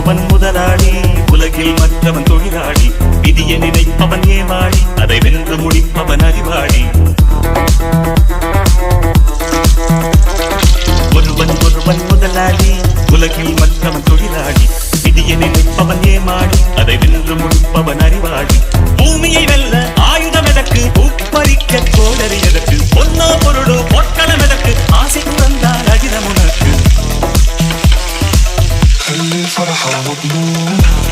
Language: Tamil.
ஒருவன் முதலாளி, உலகில் மற்றவன் தொழிலாளி. விதியை நினைப்பவன் ஏமாளி, அதை வென்று முடிப்பவன் அறிவாளி. ஒருவன் முதலாளி, உலகில் மற்றவன் தொழிலாளி. விதியை நினைப்பவன் ஏமாளி, அதை வென்று முடிப்பவன் அறிவாளி. பூமியை வெல்ல ஆயுதம் எதற்கு, பூப்பறிக்க கோடரி எதற்கு, பொன்னோ பொருளோ பொற்களம் எதற்கு, ஆசை துறந்தால் அகிலம் உனக்கு. خلي الفرحة مضمون